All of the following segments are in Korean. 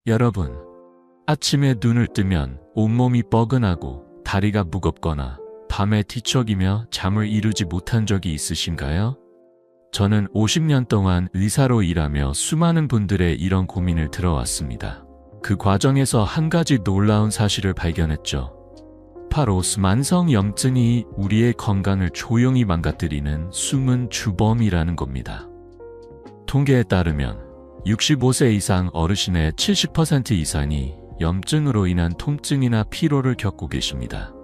여러분, 아침에 눈을 뜨면 온몸이 뻐근하고 다리가 무겁거나 밤에 뒤척이며 잠을 이루지 못한 적이 있으신가요? 저는 50년 동안 의사로 일하며 수많은 분들의 이런 고민을 들어왔습니다. 그 과정에서 한 가지 놀라운 사실을 발견했죠. 바로 만성염증이 우리의 건강을 조용히 망가뜨리는 숨은 주범이라는 겁니다. 통계에 따르면 65세 이상 어르신의 70% 이상이 염증으로 인한 통증이나 피로를 겪고 계십니다.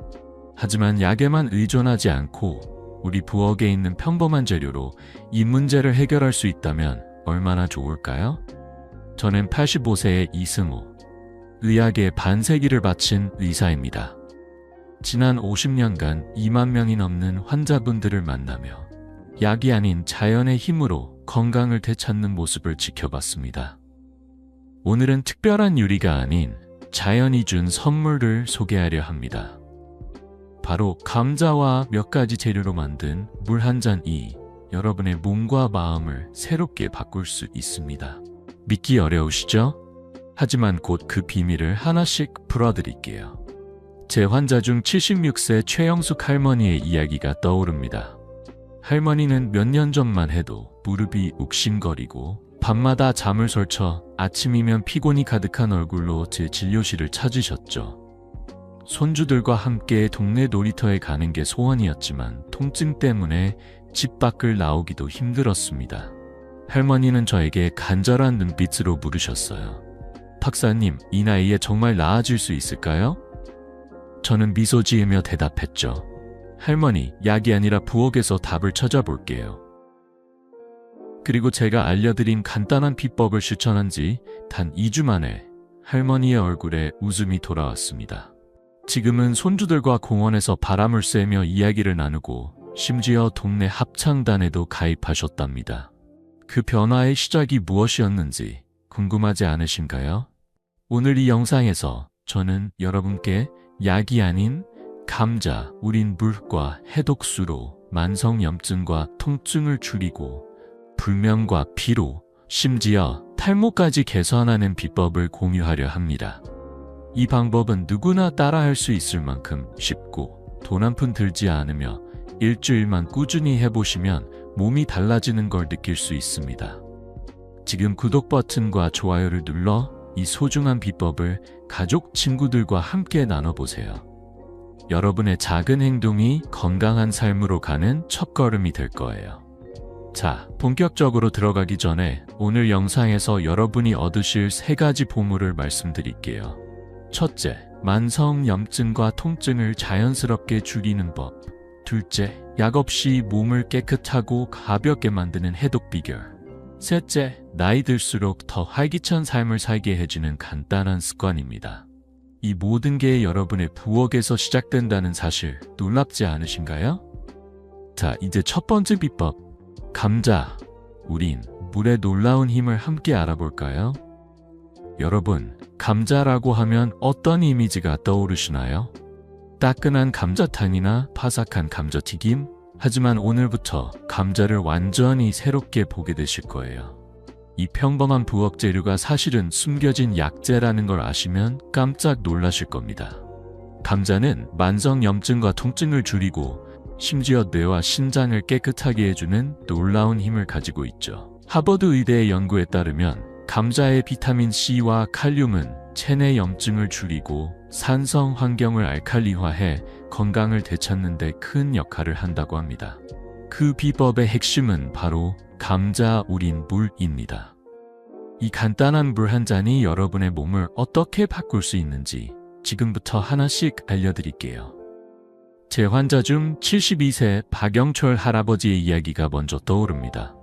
하지만 약에만 의존하지 않고 우리 부엌에 있는 평범한 재료로 이 문제를 해결할 수 있다면 얼마나 좋을까요? 저는 85세의 이승우, 의학에 반세기를 바친 의사입니다. 지난 50년간 2만 명이 넘는 환자분들을 만나며 약이 아닌 자연의 힘으로 건강을 되찾는 모습을 지켜봤습니다. 오늘은 특별한 요리가 아닌 자연이 준 선물을 소개하려 합니다. 바로 감자와 몇 가지 재료로 만든 물 한 잔이 여러분의 몸과 마음을 새롭게 바꿀 수 있습니다. 믿기 어려우시죠? 하지만 곧 그 비밀을 하나씩 풀어드릴게요. 제 환자 중 76세 최영숙 할머니의 이야기가 떠오릅니다. 할머니는 몇 년 전만 해도 무릎이 욱신거리고 밤마다 잠을 설쳐 아침이면 피곤이 가득한 얼굴로 제 진료실을 찾으셨죠. 손주들과 함께 동네 놀이터에 가는 게 소원이었지만 통증 때문에 집 밖을 나오기도 힘들었습니다. 할머니는 저에게 간절한 눈빛으로 물으셨어요. 박사님, 이 나이에 정말 나아질 수 있을까요? 저는 미소 지으며 대답했죠. 할머니, 약이 아니라 부엌에서 답을 찾아볼게요. 그리고 제가 알려드린 간단한 비법을 실천한 지 단 2주 만에 할머니의 얼굴에 웃음이 돌아왔습니다. 지금은 손주들과 공원에서 바람을 쐬며 이야기를 나누고 심지어 동네 합창단에도 가입하셨답니다. 그 변화의 시작이 무엇이었는지 궁금하지 않으신가요? 오늘 이 영상에서 저는 여러분께 약이 아닌 감자, 우린 물과 해독수로 만성염증과 통증을 줄이고 불면과 피로, 심지어 탈모까지 개선하는 비법을 공유하려 합니다. 이 방법은 누구나 따라할 수 있을 만큼 쉽고 돈 한 푼 들지 않으며 일주일만 꾸준히 해보시면 몸이 달라지는 걸 느낄 수 있습니다. 지금 구독 버튼과 좋아요를 눌러 이 소중한 비법을 가족, 친구들과 함께 나눠보세요. 여러분의 작은 행동이 건강한 삶으로 가는 첫걸음이 될 거예요. 자, 본격적으로 들어가기 전에 오늘 영상에서 여러분이 얻으실 3가지 보물을 말씀드릴게요. 첫째, 만성염증과 통증을 자연스럽게 줄이는 법. 둘째, 약 없이 몸을 깨끗하고 가볍게 만드는 해독 비결. 셋째, 나이 들수록 더 활기찬 삶을 살게 해주는 간단한 습관입니다. 이 모든 게 여러분의 부엌에서 시작된다는 사실 놀랍지 않으신가요? 자, 이제 첫 번째 비법. 감자, 우린 물의 놀라운 힘을 함께 알아볼까요? 여러분, 감자라고 하면 어떤 이미지가 떠오르시나요? 따끈한 감자탕이나 바삭한 감자튀김? 하지만 오늘부터 감자를 완전히 새롭게 보게 되실 거예요. 이 평범한 부엌 재료가 사실은 숨겨진 약재라는 걸 아시면 깜짝 놀라실 겁니다. 감자는 만성염증과 통증을 줄이고 심지어 뇌와 신장을 깨끗하게 해주는 놀라운 힘을 가지고 있죠. 하버드 의대의 연구에 따르면 감자의 비타민 C와 칼륨은 체내 염증을 줄이고 산성 환경을 알칼리화해 건강을 되찾는 데 큰 역할을 한다고 합니다. 그 비법의 핵심은 바로 감자 우린 물입니다. 이 간단한 물 한 잔이 여러분의 몸을 어떻게 바꿀 수 있는지 지금부터 하나씩 알려드릴게요. 제 환자 중 72세 박영철 할아버지의 이야기가 먼저 떠오릅니다.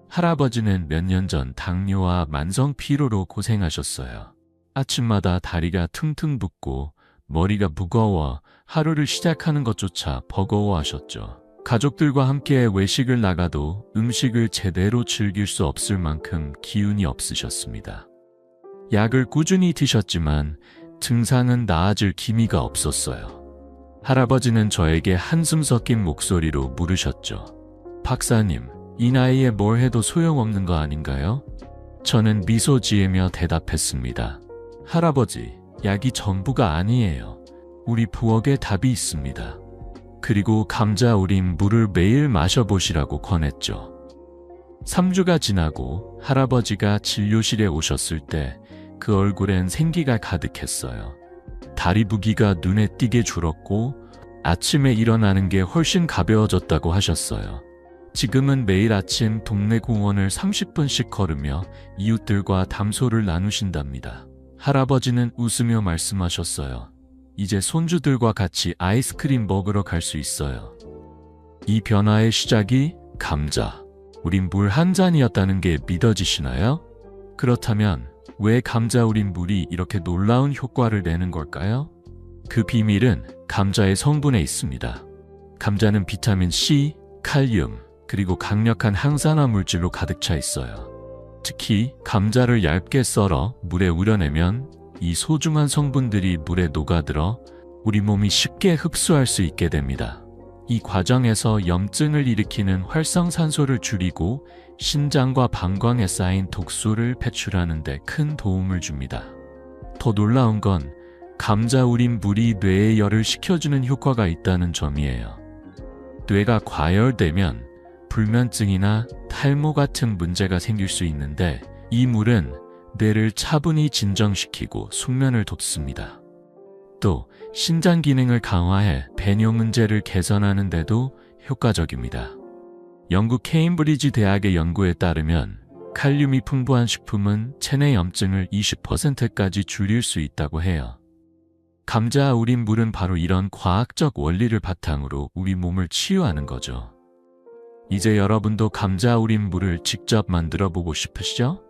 할아버지는 몇 년 전 당뇨와 만성 피로로 고생하셨어요. 아침마다 다리가 퉁퉁 붓고 머리가 무거워 하루를 시작하는 것조차 버거워하셨죠. 가족들과 함께 외식을 나가도 음식을 제대로 즐길 수 없을 만큼 기운이 없으셨습니다. 약을 꾸준히 드셨지만 증상은 나아질 기미가 없었어요. 할아버지는 저에게 한숨 섞인 목소리로 물으셨죠. 박사님, 이 나이에 뭘 해도 소용없는 거 아닌가요? 저는 미소 지으며 대답했습니다. 할아버지, 약이 전부가 아니에요. 우리 부엌에 답이 있습니다. 그리고 감자 우린 물을 매일 마셔보시라고 권했죠. 3주가 지나고 할아버지가 진료실에 오셨을 때 그 얼굴엔 생기가 가득했어요. 다리 부기가 눈에 띄게 줄었고 아침에 일어나는 게 훨씬 가벼워졌다고 하셨어요. 지금은 매일 아침 동네 공원을 30분씩 걸으며 이웃들과 담소를 나누신답니다. 할아버지는 웃으며 말씀하셨어요. 이제 손주들과 같이 아이스크림 먹으러 갈 수 있어요. 이 변화의 시작이 감자, 우린 물 한 잔이었다는 게 믿어지시나요? 그렇다면 왜 감자 우린 물이 이렇게 놀라운 효과를 내는 걸까요? 그 비밀은 감자의 성분에 있습니다. 감자는 비타민 C, 칼륨, 그리고 강력한 항산화 물질로 가득 차 있어요. 특히 감자를 얇게 썰어 물에 우려내면 이 소중한 성분들이 물에 녹아들어 우리 몸이 쉽게 흡수할 수 있게 됩니다. 이 과정에서 염증을 일으키는 활성산소를 줄이고 신장과 방광에 쌓인 독소를 배출하는 데 큰 도움을 줍니다. 더 놀라운 건 감자 우린 물이 뇌에 열을 식혀주는 효과가 있다는 점이에요. 뇌가 과열되면 불면증이나 탈모 같은 문제가 생길 수 있는데 이 물은 뇌를 차분히 진정시키고 숙면을 돋습니다. 또 신장 기능을 강화해 배뇨 문제를 개선하는 데도 효과적입니다. 영국 케임브리지 대학의 연구에 따르면 칼륨이 풍부한 식품은 체내 염증을 20%까지 줄일 수 있다고 해요. 감자 우린 물은 바로 이런 과학적 원리를 바탕으로 우리 몸을 치유하는 거죠. 이제 여러분도 감자 우린 물을 직접 만들어 보고 싶으시죠?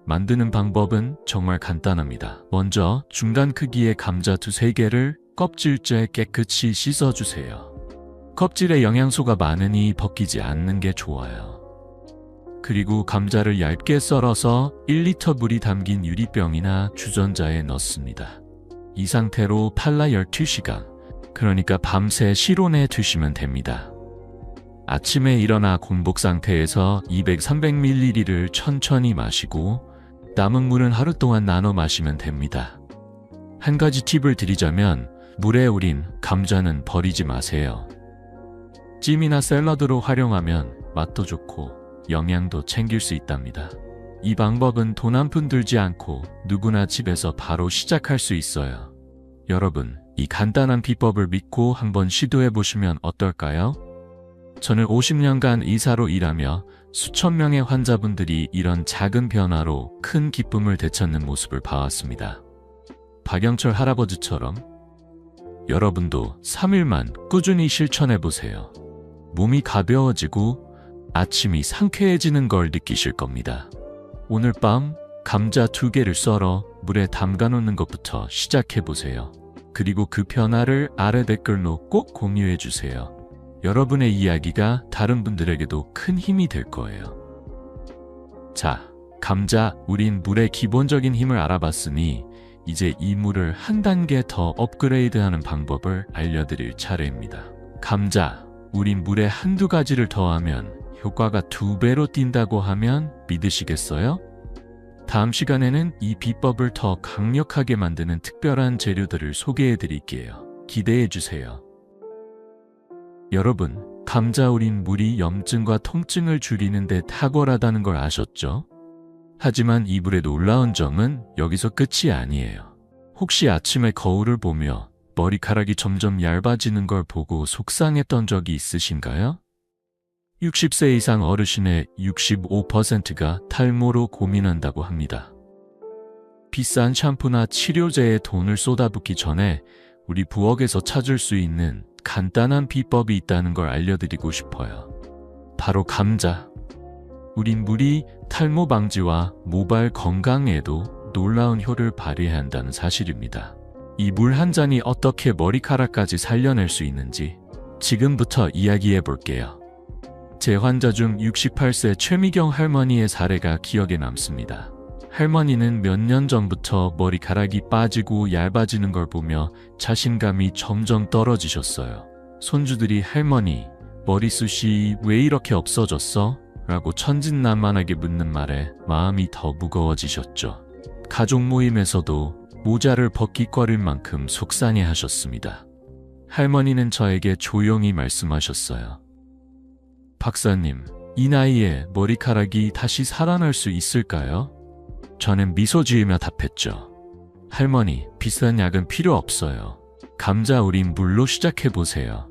만드는 방법은 정말 간단합니다. 먼저 중간 크기의 감자 2-3개를 껍질째 깨끗이 씻어주세요. 껍질에 영양소가 많으니 벗기지 않는 게 좋아요. 그리고 감자를 얇게 썰어서 1리터 물이 담긴 유리병이나 주전자에 넣습니다. 이 상태로 팔라 12시간, 그러니까 밤새 실온에 두시면 됩니다. 아침에 일어나 공복 상태에서 200-300ml를 천천히 마시고 남은 물은 하루 동안 나눠 마시면 됩니다. 한 가지 팁을 드리자면 물에 우린 감자는 버리지 마세요. 찜이나 샐러드로 활용하면 맛도 좋고 영양도 챙길 수 있답니다. 이 방법은 돈 한 푼 들지 않고 누구나 집에서 바로 시작할 수 있어요. 여러분, 이 간단한 비법을 믿고 한번 시도해 보시면 어떨까요? 저는 50년간 의사로 일하며 수천 명의 환자분들이 이런 작은 변화로 큰 기쁨을 되찾는 모습을 봐왔습니다. 박영철 할아버지처럼 여러분도 3일만 꾸준히 실천해 보세요. 몸이 가벼워지고 아침이 상쾌해지는 걸 느끼실 겁니다. 오늘 밤 감자 2개를 썰어 물에 담가 놓는 것부터 시작해 보세요. 그리고 그 변화를 아래 댓글로 꼭 공유해 주세요. 여러분의 이야기가 다른 분들에게도 큰 힘이 될 거예요. 자, 감자 우린 물의 기본적인 힘을 알아봤으니 이제 이 물을 한 단계 더 업그레이드하는 방법을 알려드릴 차례입니다. 감자 우린 물에 한두 가지를 더하면 효과가 2배로 뛴다고 하면 믿으시겠어요? 다음 시간에는 이 비법을 더 강력하게 만드는 특별한 재료들을 소개해 드릴게요. 기대해 주세요. 여러분, 감자 우린 물이 염증과 통증을 줄이는 데 탁월하다는 걸 아셨죠? 하지만 이 물의 놀라운 점은 여기서 끝이 아니에요. 혹시 아침에 거울을 보며 머리카락이 점점 얇아지는 걸 보고 속상했던 적이 있으신가요? 60세 이상 어르신의 65%가 탈모로 고민한다고 합니다. 비싼 샴푸나 치료제에 돈을 쏟아붓기 전에 우리 부엌에서 찾을 수 있는 간단한 비법이 있다는 걸 알려드리고 싶어요. 바로 감자. 우린 물이 탈모 방지와 모발 건강에도 놀라운 효를 발휘한다는 사실입니다. 이 물 한 잔이 어떻게 머리카락까지 살려낼 수 있는지 지금부터 이야기해 볼게요. 제 환자 중 68세 최미경 할머니의 사례가 기억에 남습니다. 할머니는 몇 년 전부터 머리카락이 빠지고 얇아지는 걸 보며 자신감이 점점 떨어지셨어요. 손주들이 할머니, 머리숱이 왜 이렇게 없어졌어? 라고 천진난만하게 묻는 말에 마음이 더 무거워지셨죠. 가족 모임에서도 모자를 벗기거릴 만큼 속상해 하셨습니다. 할머니는 저에게 조용히 말씀하셨어요. 박사님, 이 나이에 머리카락이 다시 살아날 수 있을까요? 저는 미소 지으며 답했죠. 할머니, 비싼 약은 필요 없어요. 감자 우린 물로 시작해보세요.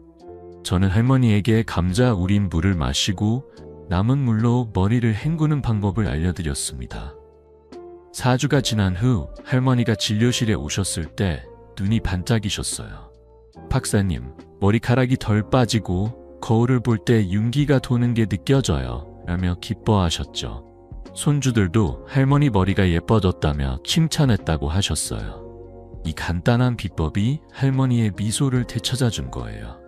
저는 할머니에게 감자 우린 물을 마시고 남은 물로 머리를 헹구는 방법을 알려드렸습니다. 4주가 지난 후 할머니가 진료실에 오셨을 때 눈이 반짝이셨어요. 박사님, 머리카락이 덜 빠지고 거울을 볼 때 윤기가 도는 게 느껴져요. 라며 기뻐하셨죠. 손주들도 할머니 머리가 예뻐졌다며 칭찬했다고 하셨어요. 이 간단한 비법이 할머니의 미소를 되찾아준 거예요.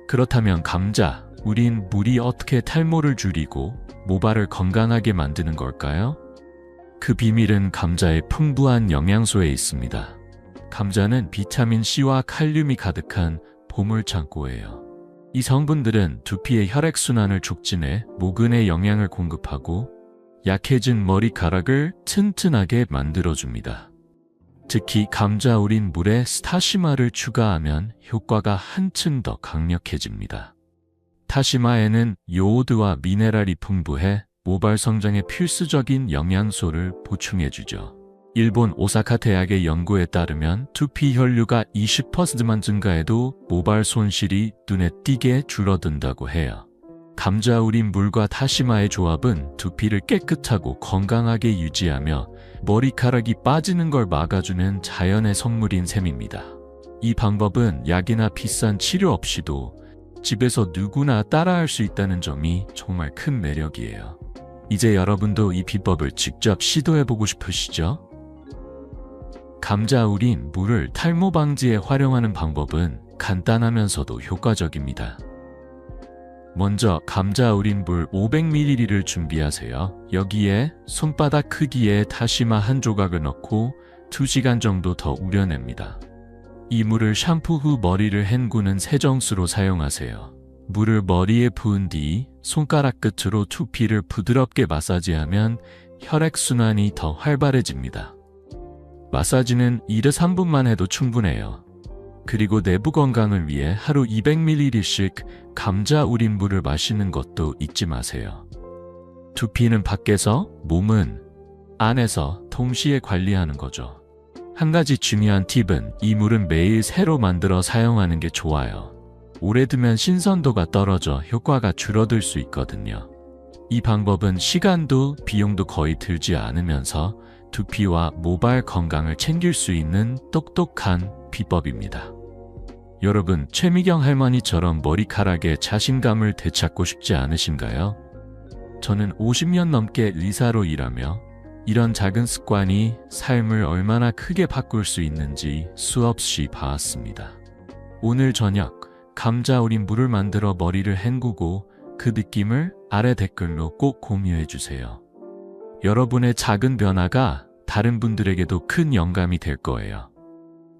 그렇다면 감자, 우린 물이 어떻게 탈모를 줄이고 모발을 건강하게 만드는 걸까요? 그 비밀은 감자의 풍부한 영양소에 있습니다. 감자는 비타민 C와 칼륨이 가득한 보물창고예요. 이 성분들은 두피의 혈액순환을 촉진해 모근에 영양을 공급하고 약해진 머리카락을 튼튼하게 만들어줍니다. 특히 감자 우린 물에 타시마를 추가하면 효과가 한층 더 강력해집니다. 타시마에는 요오드와 미네랄이 풍부해 모발 성장에 필수적인 영양소를 보충해주죠. 일본 오사카 대학의 연구에 따르면 두피 혈류가 20%만 증가해도 모발 손실이 눈에 띄게 줄어든다고 해요. 감자 우린 물과 타시마의 조합은 두피를 깨끗하고 건강하게 유지하며 머리카락이 빠지는 걸 막아주는 자연의 선물인 셈입니다. 이 방법은 약이나 비싼 치료 없이도 집에서 누구나 따라할 수 있다는 점이 정말 큰 매력이에요. 이제 여러분도 이 비법을 직접 시도해보고 싶으시죠? 감자 우린 물을 탈모 방지에 활용하는 방법은 간단하면서도 효과적입니다. 먼저 감자 우린 물 500ml를 준비하세요. 여기에 손바닥 크기의 다시마 한 조각을 넣고 2시간 정도 더 우려냅니다. 이 물을 샴푸 후 머리를 헹구는 세정수로 사용하세요. 물을 머리에 부은 뒤 손가락 끝으로 두피를 부드럽게 마사지하면 혈액순환이 더 활발해집니다. 마사지는 2至 3분만 해도 충분해요. 그리고 내부 건강을 위해 하루 200ml씩 감자 우린 물을 마시는 것도 잊지 마세요. 두피는 밖에서, 몸은 안에서 동시에 관리하는 거죠. 한 가지 중요한 팁은 이 물은 매일 새로 만들어 사용하는 게 좋아요. 오래 두면 신선도가 떨어져 효과가 줄어들 수 있거든요. 이 방법은 시간도 비용도 거의 들지 않으면서 두피와 모발 건강을 챙길 수 있는 똑똑한 비법입니다. 여러분, 최미경 할머니처럼 머리카락에 자신감을 되찾고 싶지 않으신가요? 저는 50년 넘게 의사로 일하며 이런 작은 습관이 삶을 얼마나 크게 바꿀 수 있는지 수없이 봐왔습니다. 오늘 저녁 감자 우린 물을 만들어 머리를 헹구고 그 느낌을 아래 댓글로 꼭 공유해주세요. 여러분의 작은 변화가 다른 분들에게도 큰 영감이 될 거예요.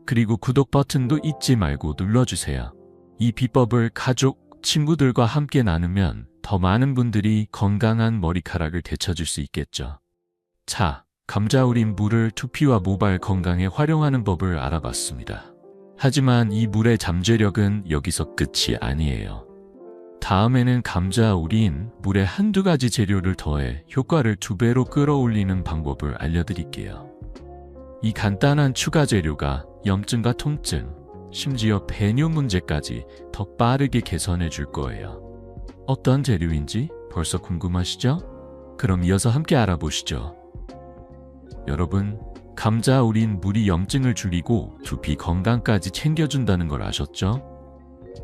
그리고 구독 버튼도 잊지 말고 눌러주세요. 이 비법을 가족, 친구들과 함께 나누면 더 많은 분들이 건강한 머리카락을 되찾을 수 있겠죠. 자, 감자 우린 물을 두피와 모발 건강에 활용하는 법을 알아봤습니다. 하지만 이 물의 잠재력은 여기서 끝이 아니에요. 다음에는 감자 우린 물에 한두 가지 재료를 더해 효과를 2배로 끌어올리는 방법을 알려드릴게요. 이 간단한 추가 재료가 염증과 통증, 심지어 배뇨 문제까지 더 빠르게 개선해 줄 거예요. 어떤 재료인지 벌써 궁금하시죠? 그럼 이어서 함께 알아보시죠. 여러분, 감자 우린 물이 염증을 줄이고 두피 건강까지 챙겨준다는 걸 아셨죠?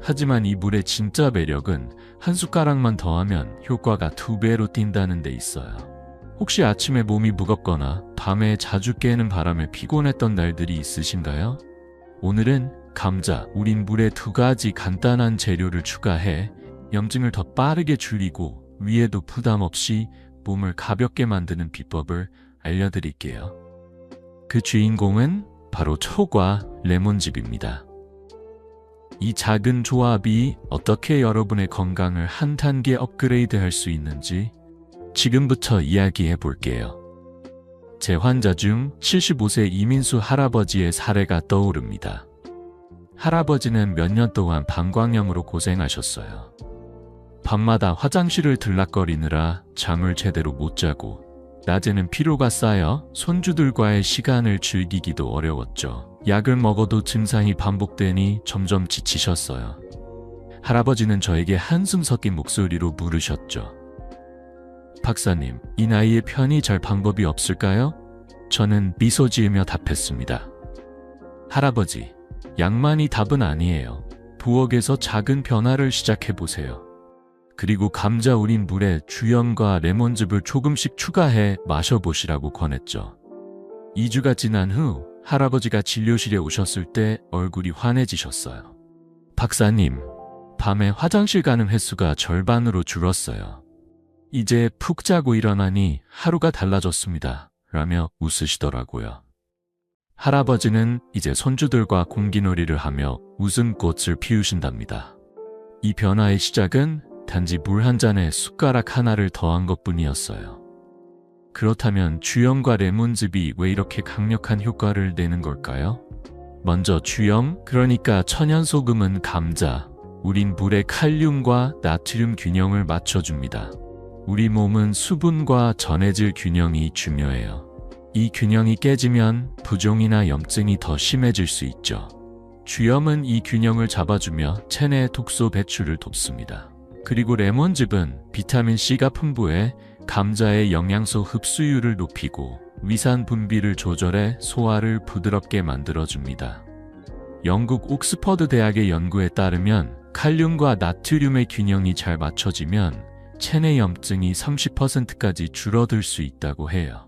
하지만 이 물의 진짜 매력은 한 숟가락만 더하면 효과가 2배로 뛴다는 데 있어요. 혹시 아침에 몸이 무겁거나 밤에 자주 깨는 바람에 피곤했던 날들이 있으신가요? 오늘은 감자 우린 물에 2가지 간단한 재료를 추가해 염증을 더 빠르게 줄이고 위에도 부담 없이 몸을 가볍게 만드는 비법을 알려드릴게요. 그 주인공은 바로 초과 레몬즙입니다. 이 작은 조합이 어떻게 여러분의 건강을 한 단계 업그레이드 할 수 있는지 지금부터 이야기해 볼게요. 제 환자 중 75세 이민수 할아버지의 사례가 떠오릅니다. 할아버지는 몇 년 동안 방광염으로 고생하셨어요. 밤마다 화장실을 들락거리느라 잠을 제대로 못 자고 낮에는 피로가 쌓여 손주들과의 시간을 즐기기도 어려웠죠. 약을 먹어도 증상이 반복되니 점점 지치셨어요. 할아버지는 저에게 한숨 섞인 목소리로 물으셨죠. 박사님, 이 나이에 편히 잘 방법이 없을까요? 저는 미소 지으며 답했습니다. 할아버지, 약만이 답은 아니에요. 부엌에서 작은 변화를 시작해보세요. 그리고 감자 우린 물에 주염과 레몬즙을 조금씩 추가해 마셔보시라고 권했죠. 2주가 지난 후 할아버지가 진료실에 오셨을 때 얼굴이 환해지셨어요. 박사님, 밤에 화장실 가는 횟수가 절반으로 줄었어요. 이제 푹 자고 일어나니 하루가 달라졌습니다. 라며 웃으시더라고요. 할아버지는 이제 손주들과 공기놀이를 하며 웃음꽃을 피우신답니다. 이 변화의 시작은 단지 물 한 잔에 숟가락 하나를 더한 것뿐이었어요. 그렇다면 주염과 레몬즙이 왜 이렇게 강력한 효과를 내는 걸까요? 먼저 주염, 그러니까 천연소금은 감자, 우린 물의 칼륨과 나트륨 균형을 맞춰줍니다. 우리 몸은 수분과 전해질 균형이 중요해요. 이 균형이 깨지면 부종이나 염증이 더 심해질 수 있죠. 주염은 이 균형을 잡아주며 체내 독소 배출을 돕습니다. 그리고 레몬즙은 비타민C가 풍부해 감자의 영양소 흡수율을 높이고 위산 분비를 조절해 소화를 부드럽게 만들어줍니다. 영국 옥스퍼드 대학의 연구에 따르면 칼륨과 나트륨의 균형이 잘 맞춰지면 체내 염증이 30%까지 줄어들 수 있다고 해요.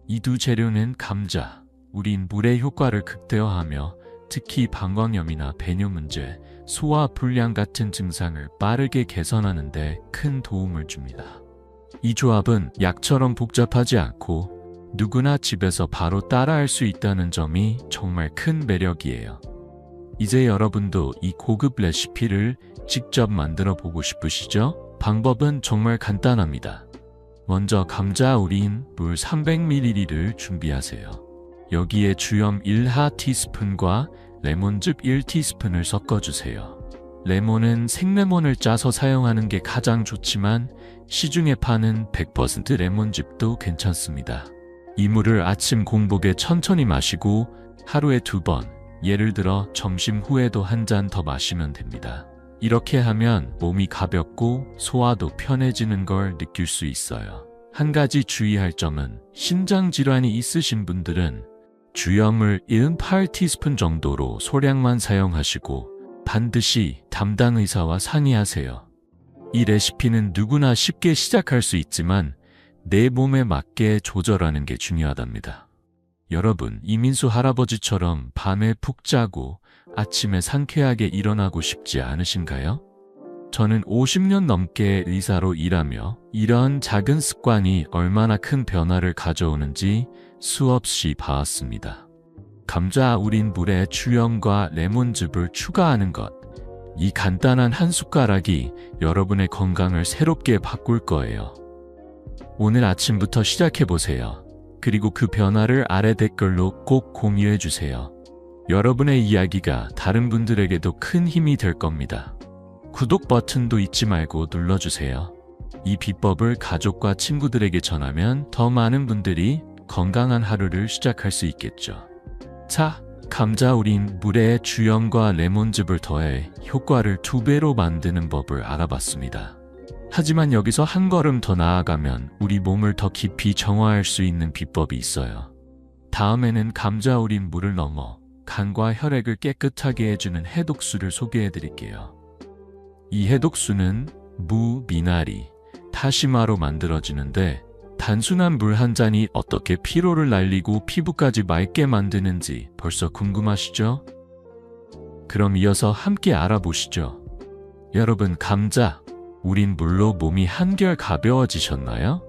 이 두 재료는 감자, 우린 물의 효과를 극대화하며 특히 방광염이나 배뇨 문제, 소화 불량 같은 증상을 빠르게 개선하는 데 큰 도움을 줍니다. 이 조합은 약처럼 복잡하지 않고 누구나 집에서 바로 따라할 수 있다는 점이 정말 큰 매력이에요. 이제 여러분도 이 고급 레시피를 직접 만들어 보고 싶으시죠? 방법은 정말 간단합니다. 먼저 감자 우린 물 300ml를 준비하세요. 여기에 주염 1하 티스푼과 레몬즙 1티스푼을 섞어주세요. 레몬은 생레몬을 짜서 사용하는 게 가장 좋지만 시중에 파는 100% 레몬즙도 괜찮습니다. 이 물을 아침 공복에 천천히 마시고 하루에 2번, 예를 들어 점심 후에도 한 잔 더 마시면 됩니다. 이렇게 하면 몸이 가볍고 소화도 편해지는 걸 느낄 수 있어요. 한 가지 주의할 점은 신장 질환이 있으신 분들은 주염을 1~8티스푼 정도로 소량만 사용하시고 반드시 담당 의사와 상의하세요. 이 레시피는 누구나 쉽게 시작할 수 있지만 내 몸에 맞게 조절하는 게 중요하답니다. 여러분, 이민수 할아버지처럼 밤에 푹 자고 아침에 상쾌하게 일어나고 싶지 않으신가요? 저는 50년 넘게 의사로 일하며 이런 작은 습관이 얼마나 큰 변화를 가져오는지 수없이 봐왔습니다. 감자 우린 물에 주염과 레몬즙을 추가하는 것. 이 간단한 한 숟가락이 여러분의 건강을 새롭게 바꿀 거예요. 오늘 아침부터 시작해보세요. 그리고 그 변화를 아래 댓글로 꼭 공유해주세요. 여러분의 이야기가 다른 분들에게도 큰 힘이 될 겁니다. 구독 버튼도 잊지 말고 눌러주세요. 이 비법을 가족과 친구들에게 전하면 더 많은 분들이 건강한 하루를 시작할 수 있겠죠. 자, 감자 우린 물에 주염과 레몬즙을 더해 효과를 2배로 만드는 법을 알아봤습니다. 하지만 여기서 한 걸음 더 나아가면 우리 몸을 더 깊이 정화할 수 있는 비법이 있어요. 다음에는 감자 우린 물을 넘어 간과 혈액을 깨끗하게 해주는 해독수를 소개해드릴게요. 이 해독수는 무, 미나리, 타시마로 만들어지는데 단순한 물 한 잔이 어떻게 피로를 날리고 피부까지 맑게 만드는지 벌써 궁금하시죠? 그럼 이어서 함께 알아보시죠. 여러분, 감자, 우린 물로 몸이 한결 가벼워지셨나요?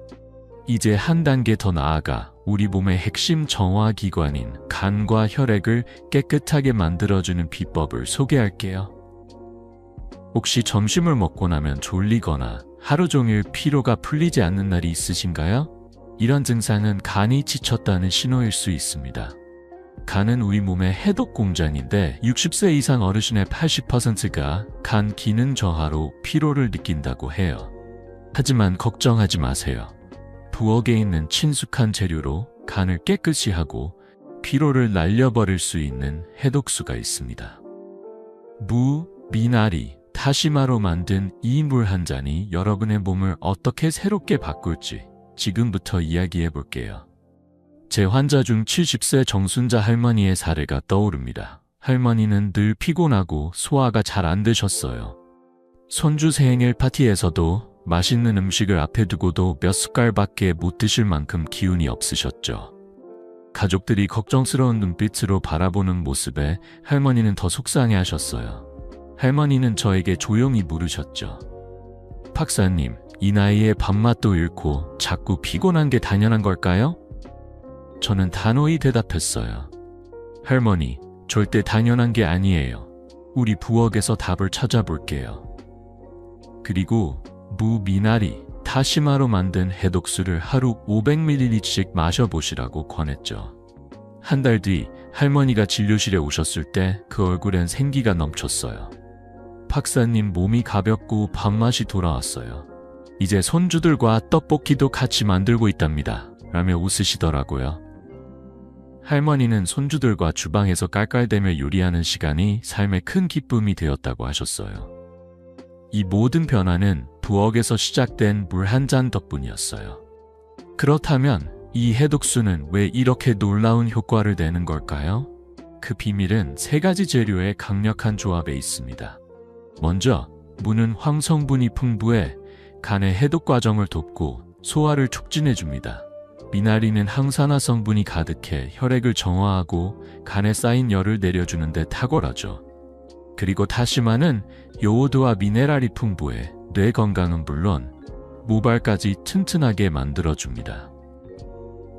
이제 한 단계 더 나아가 우리 몸의 핵심 정화기관인 간과 혈액을 깨끗하게 만들어주는 비법을 소개할게요. 혹시 점심을 먹고 나면 졸리거나 하루 종일 피로가 풀리지 않는 날이 있으신가요? 이런 증상은 간이 지쳤다는 신호일 수 있습니다. 간은 우리 몸의 해독 공장인데 60세 이상 어르신의 80%가 간 기능 저하로 피로를 느낀다고 해요. 하지만 걱정하지 마세요. 부엌에 있는 친숙한 재료로 간을 깨끗이 하고 피로를 날려버릴 수 있는 해독수가 있습니다. 무, 미나리, 다시마로 만든 이 물 한 잔이 여러분의 몸을 어떻게 새롭게 바꿀지 지금부터 이야기해 볼게요. 제 환자 중 70세 정순자 할머니의 사례가 떠오릅니다. 할머니는 늘 피곤하고 소화가 잘 안 되셨어요. 손주 생일 파티에서도 맛있는 음식을 앞에 두고도 몇 숟갈밖에 못 드실 만큼 기운이 없으셨죠. 가족들이 걱정스러운 눈빛으로 바라보는 모습에 할머니는 더 속상해 하셨어요. 할머니는 저에게 조용히 물으셨죠. 박사님, 이 나이에 밥맛도 잃고 자꾸 피곤한 게 당연한 걸까요? 저는 단호히 대답했어요. 할머니, 절대 당연한 게 아니에요. 우리 부엌에서 답을 찾아볼게요. 그리고 무, 미나리, 다시마로 만든 해독수를 하루 500ml씩 마셔보시라고 권했죠. 한 달 뒤 할머니가 진료실에 오셨을 때 그 얼굴엔 생기가 넘쳤어요. 박사님, 몸이 가볍고 밥맛이 돌아왔어요. 이제 손주들과 떡볶이도 같이 만들고 있답니다. 라며 웃으시더라고요. 할머니는 손주들과 주방에서 깔깔대며 요리하는 시간이 삶의 큰 기쁨이 되었다고 하셨어요. 이 모든 변화는 부엌에서 시작된 물 한 잔 덕분이었어요. 그렇다면 이 해독수는 왜 이렇게 놀라운 효과를 내는 걸까요? 그 비밀은 3가지 재료의 강력한 조합에 있습니다. 먼저, 무는 황성분이 풍부해 간의 해독 과정을 돕고 소화를 촉진해줍니다. 미나리는 항산화 성분이 가득해 혈액을 정화하고 간에 쌓인 열을 내려주는 데 탁월하죠. 그리고 다시마는 요오드와 미네랄이 풍부해 뇌 건강은 물론 모발까지 튼튼하게 만들어줍니다.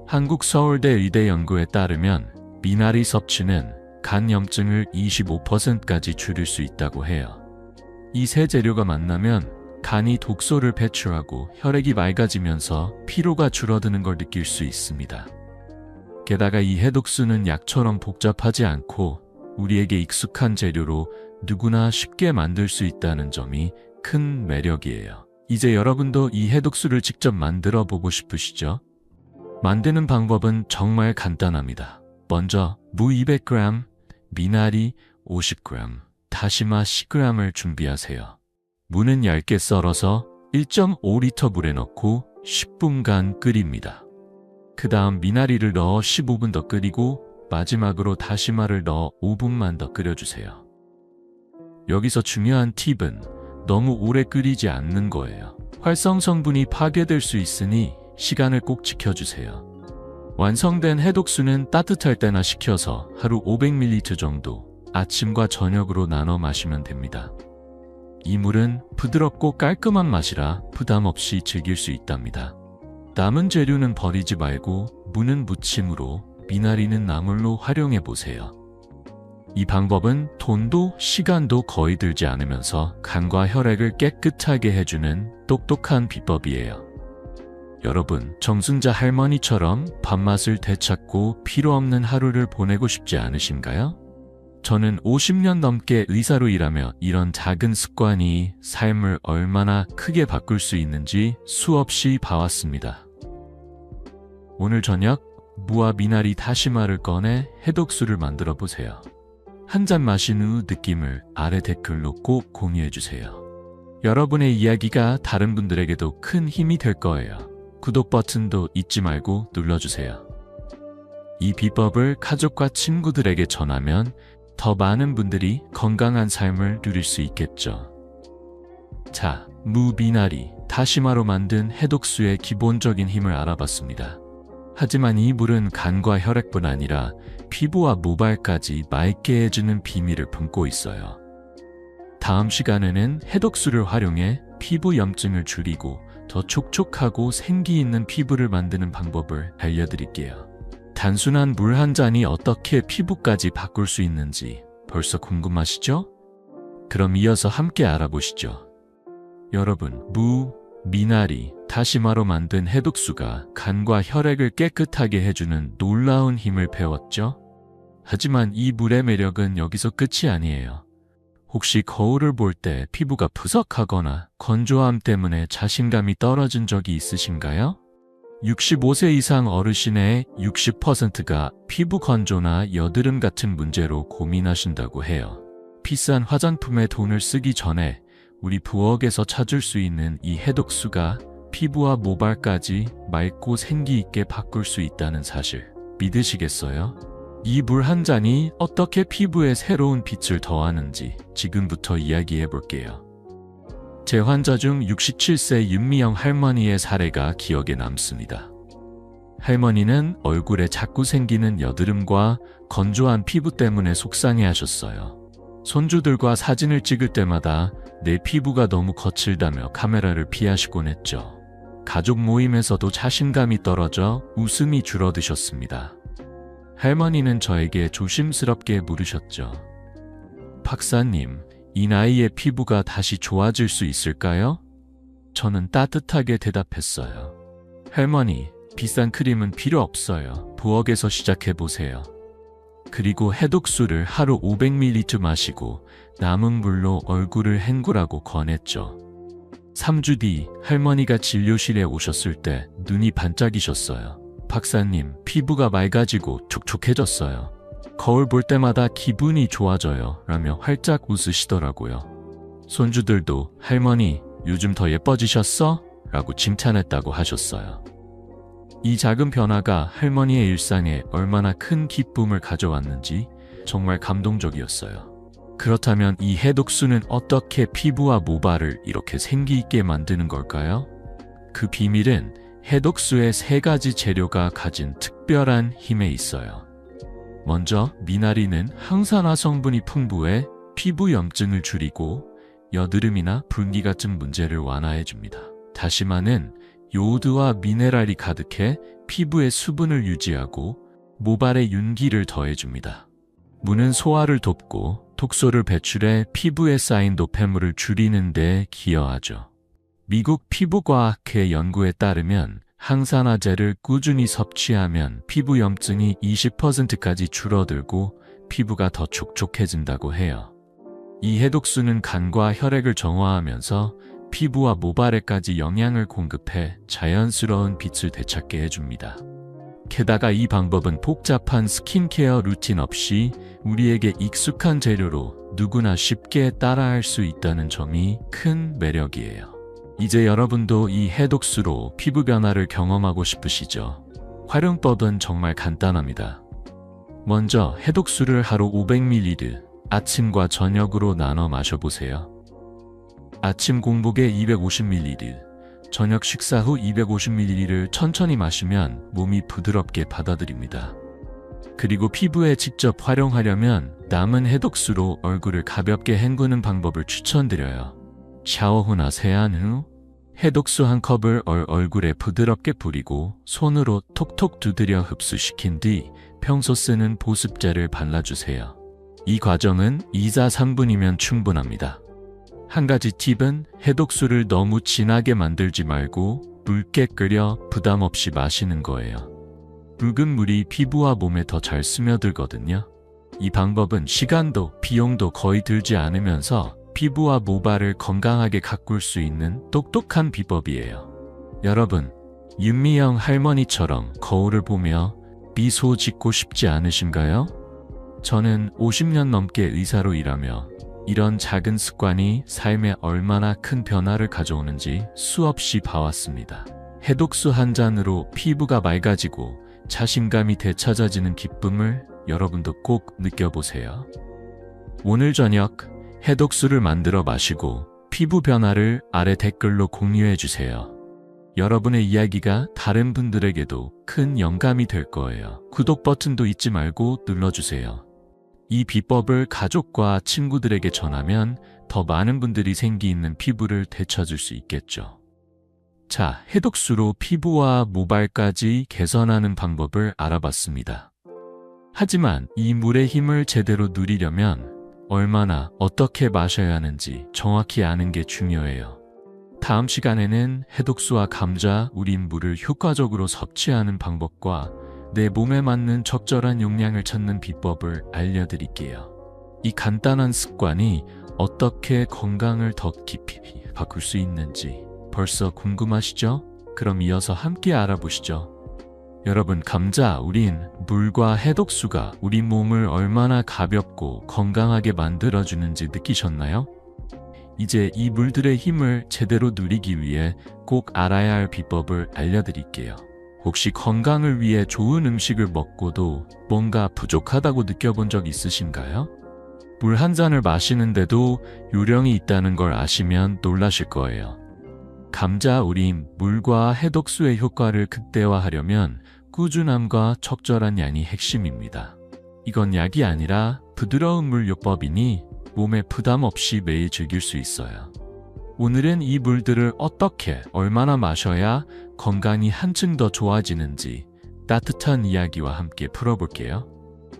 한국 서울대 의대 연구에 따르면 미나리 섭취는 간 염증을 25%까지 줄일 수 있다고 해요. 이 세 재료가 만나면 간이 독소를 배출하고 혈액이 맑아지면서 피로가 줄어드는 걸 느낄 수 있습니다. 게다가 이 해독수는 약처럼 복잡하지 않고 우리에게 익숙한 재료로 누구나 쉽게 만들 수 있다는 점이 큰 매력이에요. 이제 여러분도 이 해독수를 직접 만들어 보고 싶으시죠? 만드는 방법은 정말 간단합니다. 먼저 무 200g, 미나리 50g, 다시마 10g을 준비하세요. 무는 얇게 썰어서 1.5리터 물에 넣고 10분간 끓입니다. 그 다음 미나리를 넣어 15분 더 끓이고 마지막으로 다시마를 넣어 5분만 더 끓여주세요. 여기서 중요한 팁은 너무 오래 끓이지 않는 거예요. 활성 성분이 파괴될 수 있으니 시간을 꼭 지켜주세요. 완성된 해독수는 따뜻할 때나 식혀서 하루 500ml 정도 아침과 저녁으로 나눠 마시면 됩니다. 이 물은 부드럽고 깔끔한 맛이라 부담 없이 즐길 수 있답니다. 남은 재료는 버리지 말고 무는 무침으로, 미나리는 나물로 활용해 보세요. 이 방법은 돈도 시간도 거의 들지 않으면서 간과 혈액을 깨끗하게 해주는 똑똑한 비법이에요. 여러분, 정순자 할머니처럼 밥맛을 되찾고 피로 없는 하루를 보내고 싶지 않으신가요? 저는 50년 넘게 의사로 일하며 이런 작은 습관이 삶을 얼마나 크게 바꿀 수 있는지 수없이 봐왔습니다. 오늘 저녁 무와 미나리 다시마를 꺼내 해독수를 만들어 보세요. 한 잔 마신 후 느낌을 아래 댓글로 꼭 공유해주세요. 여러분의 이야기가 다른 분들에게도 큰 힘이 될 거예요. 구독 버튼도 잊지 말고 눌러주세요. 이 비법을 가족과 친구들에게 전하면 더 많은 분들이 건강한 삶을 누릴 수 있겠죠. 자, 무, 미나리, 다시마로 만든 해독수의 기본적인 힘을 알아봤습니다. 하지만 이 물은 간과 혈액뿐 아니라 피부와 모발까지 맑게 해주는 비밀을 품고 있어요. 다음 시간에는 해독수를 활용해 피부 염증을 줄이고 더 촉촉하고 생기 있는 피부를 만드는 방법을 알려드릴게요. 단순한 물 한 잔이 어떻게 피부까지 바꿀 수 있는지 벌써 궁금하시죠? 그럼 이어서 함께 알아보시죠. 여러분, 무, 미나리, 다시마로 만든 해독수가 간과 혈액을 깨끗하게 해주는 놀라운 힘을 배웠죠. 하지만 이 물의 매력은 여기서 끝이 아니에요. 혹시 거울을 볼 때 피부가 푸석하거나 건조함 때문에 자신감이 떨어진 적이 있으신가요? 65세 이상 어르신의 60%가 피부 건조나 여드름 같은 문제로 고민하신다고 해요. 비싼 화장품에 돈을 쓰기 전에 우리 부엌에서 찾을 수 있는 이 해독수가 피부와 모발까지 맑고 생기 있게 바꿀 수 있다는 사실 믿으시겠어요? 이 물 한 잔이 어떻게 피부에 새로운 빛을 더하는지 지금부터 이야기해 볼게요. 제 환자 중 67세 윤미영 할머니의 사례가 기억에 남습니다. 할머니는 얼굴에 자꾸 생기는 여드름과 건조한 피부 때문에 속상해 하셨어요. 손주들과 사진을 찍을 때마다 내 피부가 너무 거칠다며 카메라를 피하시곤 했죠. 가족 모임에서도 자신감이 떨어져 웃음이 줄어드셨습니다. 할머니는 저에게 조심스럽게 물으셨죠. 박사님, 이 나이에 피부가 다시 좋아질 수 있을까요? 저는 따뜻하게 대답했어요. 할머니, 비싼 크림은 필요 없어요. 부엌에서 시작해보세요. 그리고 해독수를 하루 500ml 마시고 남은 물로 얼굴을 헹구라고 권했죠. 3주 뒤 할머니가 진료실에 오셨을 때 눈이 반짝이셨어요. 박사님, 피부가 맑아지고 촉촉해졌어요. 거울 볼 때마다 기분이 좋아져요. 라며 활짝 웃으시더라고요. 손주들도 할머니, 요즘 더 예뻐지셨어? 라고 칭찬했다고 하셨어요. 이 작은 변화가 할머니의 일상에 얼마나 큰 기쁨을 가져왔는지 정말 감동적이었어요. 그렇다면 이 해독수는 어떻게 피부와 모발을 이렇게 생기 있게 만드는 걸까요? 그 비밀은 해독수의 3가지 재료가 가진 특별한 힘에 있어요. 먼저 미나리는 항산화 성분이 풍부해 피부 염증을 줄이고 여드름이나 붉기 같은 문제를 완화해줍니다. 다시마는 요오드와 미네랄이 가득해 피부의 수분을 유지하고 모발에 윤기를 더해줍니다. 무는 소화를 돕고 독소를 배출해 피부에 쌓인 노폐물을 줄이는 데 기여하죠. 미국 피부과학회 연구에 따르면 항산화제를 꾸준히 섭취하면 피부 염증이 20%까지 줄어들고 피부가 더 촉촉해진다고 해요. 이 해독수는 간과 혈액을 정화하면서 피부와 모발에까지 영양을 공급해 자연스러운 빛을 되찾게 해줍니다. 게다가 이 방법은 복잡한 스킨케어 루틴 없이 우리에게 익숙한 재료로 누구나 쉽게 따라할 수 있다는 점이 큰 매력이에요. 이제 여러분도 이 해독수로 피부 변화를 경험하고 싶으시죠? 활용법은 정말 간단합니다. 먼저 해독수를 하루 500ml, 아침과 저녁으로 나눠 마셔보세요. 아침 공복에 250ml, 저녁 식사 후 250ml를 천천히 마시면 몸이 부드럽게 받아들입니다. 그리고 피부에 직접 활용하려면 남은 해독수로 얼굴을 가볍게 헹구는 방법을 추천드려요. 샤워 후나 세안 후 해독수 한 컵을 얼굴에 부드럽게 뿌리고 손으로 톡톡 두드려 흡수시킨 뒤 평소 쓰는 보습제를 발라주세요. 이 과정은 2사 3분이면 충분합니다. 한 가지 팁은 해독수를 너무 진하게 만들지 말고 묽게 끓여 부담 없이 마시는 거예요. 붉은 물이 피부와 몸에 더 잘 스며들거든요. 이 방법은 시간도 비용도 거의 들지 않으면서 피부와 모발을 건강하게 가꿀 수 있는 똑똑한 비법이에요. 여러분, 윤미영 할머니처럼 거울을 보며 미소 짓고 싶지 않으신가요? 저는 50년 넘게 의사로 일하며 이런 작은 습관이 삶에 얼마나 큰 변화를 가져오는지 수없이 봐왔습니다. 해독수 한 잔으로 피부가 맑아지고 자신감이 되찾아지는 기쁨을 여러분도 꼭 느껴보세요. 오늘 저녁 해독수를 만들어 마시고 피부 변화를 아래 댓글로 공유해주세요. 여러분의 이야기가 다른 분들에게도 큰 영감이 될 거예요. 구독 버튼도 잊지 말고 눌러주세요. 이 비법을 가족과 친구들에게 전하면 더 많은 분들이 생기 있는 피부를 되찾을 수 있겠죠. 자, 해독수로 피부와 모발까지 개선하는 방법을 알아봤습니다. 하지만 이 물의 힘을 제대로 누리려면 얼마나 어떻게 마셔야 하는지 정확히 아는 게 중요해요. 다음 시간에는 해독수와 감자, 우린 물을 효과적으로 섭취하는 방법과 내 몸에 맞는 적절한 용량을 찾는 비법을 알려드릴게요. 이 간단한 습관이 어떻게 건강을 더 깊이 바꿀 수 있는지 벌써 궁금하시죠? 그럼 이어서 함께 알아보시죠. 여러분, 감자, 우린, 물과 해독수가 우리 몸을 얼마나 가볍고 건강하게 만들어주는지 느끼셨나요? 이제 이 물들의 힘을 제대로 누리기 위해 꼭 알아야 할 비법을 알려드릴게요. 혹시 건강을 위해 좋은 음식을 먹고도 뭔가 부족하다고 느껴본 적 있으신가요? 물 한 잔을 마시는데도 요령이 있다는 걸 아시면 놀라실 거예요. 감자, 우린, 물과 해독수의 효과를 극대화하려면 꾸준함과 적절한 양이 핵심입니다. 이건 약이 아니라 부드러운 물요법이니 몸에 부담 없이 매일 즐길 수 있어요. 오늘은 이 물들을 어떻게, 얼마나 마셔야 건강이 한층 더 좋아지는지 따뜻한 이야기와 함께 풀어볼게요.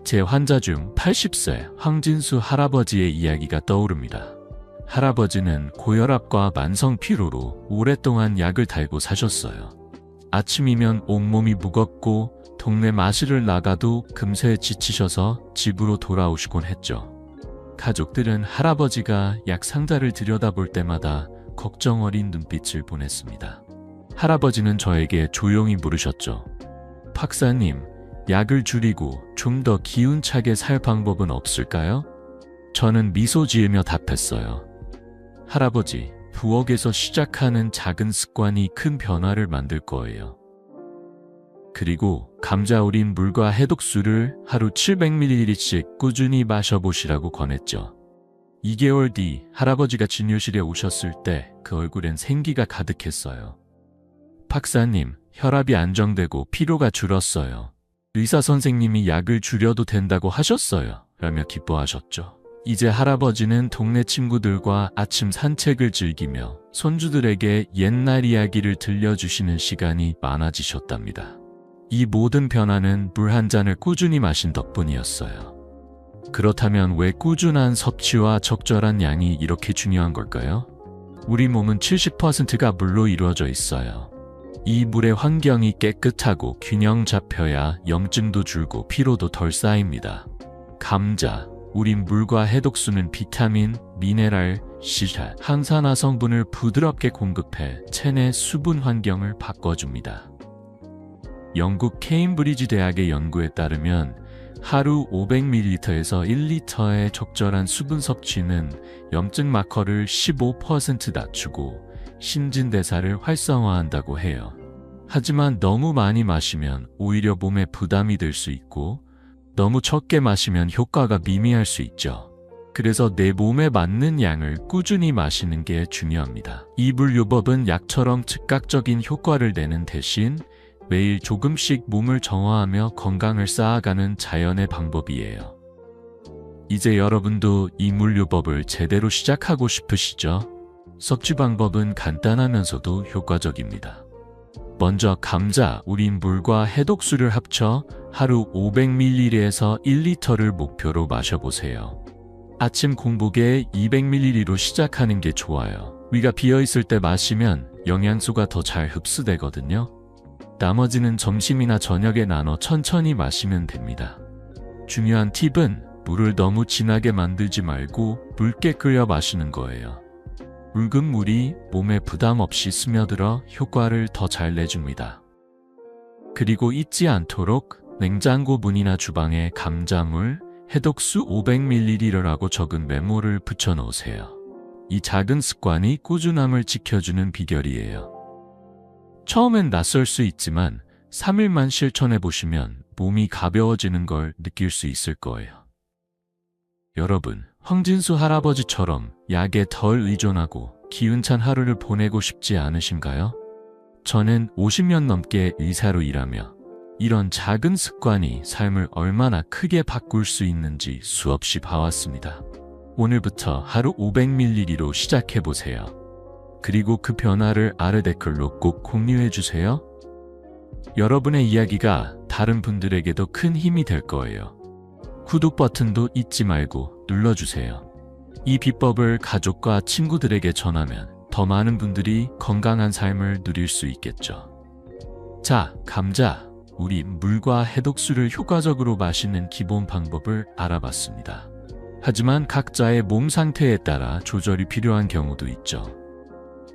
제 환자 중 80세 황진수 할아버지의 이야기가 떠오릅니다. 할아버지는 고혈압과 만성 피로로 오랫동안 약을 달고 사셨어요. 아침이면 온몸이 무겁고 동네 마실을 나가도 금세 지치셔서 집으로 돌아오시곤 했죠. 가족들은 할아버지가 약 상자를 들여다볼 때마다 걱정 어린 눈빛을 보냈습니다. 할아버지는 저에게 조용히 물으셨죠. 박사님, 약을 줄이고 좀 더 기운차게 살 방법은 없을까요? 저는 미소 지으며 답했어요. 할아버지, 부엌에서 시작하는 작은 습관이 큰 변화를 만들 거예요. 그리고 감자 우린 물과 해독수를 하루 700ml씩 꾸준히 마셔보시라고 권했죠. 2개월 뒤 할아버지가 진료실에 오셨을 때 그 얼굴엔 생기가 가득했어요. 박사님, 혈압이 안정되고 피로가 줄었어요. 의사 선생님이 약을 줄여도 된다고 하셨어요. 라며 기뻐하셨죠. 이제 할아버지는 동네 친구들과 아침 산책을 즐기며 손주들에게 옛날 이야기를 들려주시는 시간이 많아지셨답니다. 이 모든 변화는 물 한 잔을 꾸준히 마신 덕분이었어요. 그렇다면 왜 꾸준한 섭취와 적절한 양이 이렇게 중요한 걸까요? 우리 몸은 70%가 물로 이루어져 있어요. 이 물의 환경이 깨끗하고 균형 잡혀야 염증도 줄고 피로도 덜 쌓입니다. 감자, 우린 물과 해독수는 비타민, 미네랄, 시살, 항산화 성분을 부드럽게 공급해 체내 수분 환경을 바꿔줍니다. 영국 케임브리지 대학의 연구에 따르면 하루 500ml에서 1리터의 적절한 수분 섭취는 염증 마커를 15% 낮추고 신진대사를 활성화한다고 해요. 하지만 너무 많이 마시면 오히려 몸에 부담이 될 수 있고 너무 적게 마시면 효과가 미미할 수 있죠. 그래서 내 몸에 맞는 양을 꾸준히 마시는 게 중요합니다. 이 물요법은 약처럼 즉각적인 효과를 내는 대신 매일 조금씩 몸을 정화하며 건강을 쌓아가는 자연의 방법이에요. 이제 여러분도 이 물요법을 제대로 시작하고 싶으시죠? 섭취 방법은 간단하면서도 효과적입니다. 먼저 감자, 우린 물과 해독수를 합쳐 하루 500ml에서 1리터를 목표로 마셔보세요. 아침 공복에 200ml로 시작하는 게 좋아요. 위가 비어있을 때 마시면 영양소가 더 잘 흡수되거든요. 나머지는 점심이나 저녁에 나눠 천천히 마시면 됩니다. 중요한 팁은 물을 너무 진하게 만들지 말고 묽게 끓여 마시는 거예요. 묽은 물이 몸에 부담 없이 스며들어 효과를 더 잘 내줍니다. 그리고 잊지 않도록 냉장고 문이나 주방에 감자물, 해독수 500ml라고 적은 메모를 붙여 놓으세요. 이 작은 습관이 꾸준함을 지켜주는 비결이에요. 처음엔 낯설 수 있지만 3일만 실천해 보시면 몸이 가벼워지는 걸 느낄 수 있을 거예요. 여러분, 황진수 할아버지처럼 약에 덜 의존하고 기운찬 하루를 보내고 싶지 않으신가요? 저는 50년 넘게 의사로 일하며 이런 작은 습관이 삶을 얼마나 크게 바꿀 수 있는지 수없이 봐왔습니다. 오늘부터 하루 500ml로 시작해보세요. 그리고 그 변화를 아래 댓글로 꼭 공유해주세요. 여러분의 이야기가 다른 분들에게도 큰 힘이 될 거예요. 구독 버튼도 잊지 말고 눌러주세요. 이 비법을 가족과 친구들에게 전하면 더 많은 분들이 건강한 삶을 누릴 수 있겠죠. 자, 감자. 우리 물과 해독수를 효과적으로 마시는 기본 방법을 알아봤습니다. 하지만 각자의 몸 상태에 따라 조절이 필요한 경우도 있죠.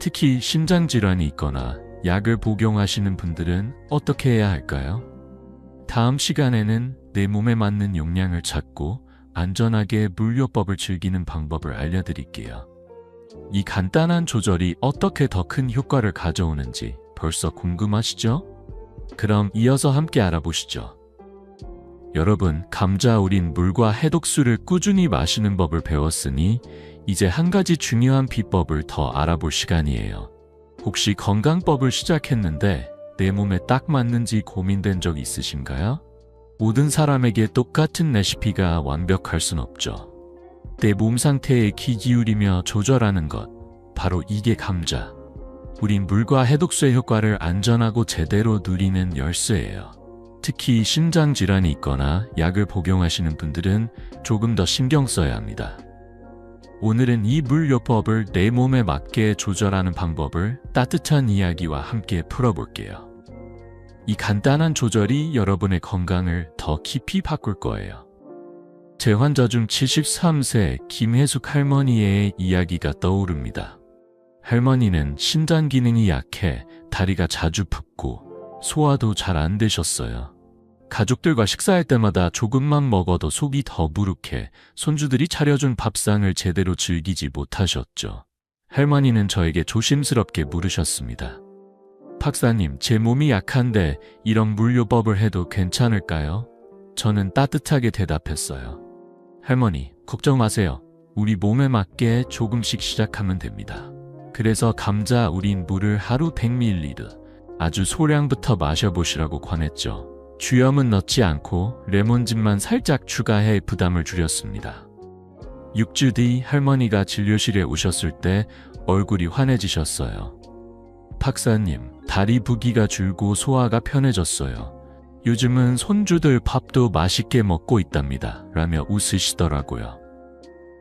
특히 심장질환이 있거나 약을 복용하시는 분들은 어떻게 해야 할까요? 다음 시간에는 내 몸에 맞는 용량을 찾고 안전하게 물요법을 즐기는 방법을 알려드릴게요. 이 간단한 조절이 어떻게 더 큰 효과를 가져오는지 벌써 궁금하시죠? 그럼 이어서 함께 알아보시죠. 여러분, 감자 우린 물과 해독수를 꾸준히 마시는 법을 배웠으니 이제 한 가지 중요한 비법을 더 알아볼 시간이에요. 혹시 건강법을 시작했는데 내 몸에 딱 맞는지 고민된 적 있으신가요? 모든 사람에게 똑같은 레시피가 완벽할 순 없죠. 내 몸 상태에 귀 기울이며 조절하는 것, 바로 이게 감자. 우린 물과 해독수의 효과를 안전하고 제대로 누리는 열쇠예요. 특히 심장질환이 있거나 약을 복용하시는 분들은 조금 더 신경 써야 합니다. 오늘은 이 물요법을 내 몸에 맞게 조절하는 방법을 따뜻한 이야기와 함께 풀어볼게요. 이 간단한 조절이 여러분의 건강을 더 깊이 바꿀 거예요. 제 환자 중 73세 김혜숙 할머니의 이야기가 떠오릅니다. 할머니는 신장 기능이 약해 다리가 자주 붓고 소화도 잘 안 되셨어요. 가족들과 식사할 때마다 조금만 먹어도 속이 더부룩해 손주들이 차려준 밥상을 제대로 즐기지 못하셨죠. 할머니는 저에게 조심스럽게 물으셨습니다. 박사님, 제 몸이 약한데 이런 물요법을 해도 괜찮을까요? 저는 따뜻하게 대답했어요. 할머니, 걱정 마세요. 우리 몸에 맞게 조금씩 시작하면 됩니다. 그래서 감자 우린 물을 하루 100ml, 아주 소량부터 마셔보시라고 권했죠. 주염은 넣지 않고 레몬즙만 살짝 추가해 부담을 줄였습니다. 6주 뒤 할머니가 진료실에 오셨을 때 얼굴이 환해지셨어요. 박사님, 다리 부기가 줄고 소화가 편해졌어요. 요즘은 손주들 밥도 맛있게 먹고 있답니다. 라며 웃으시더라고요.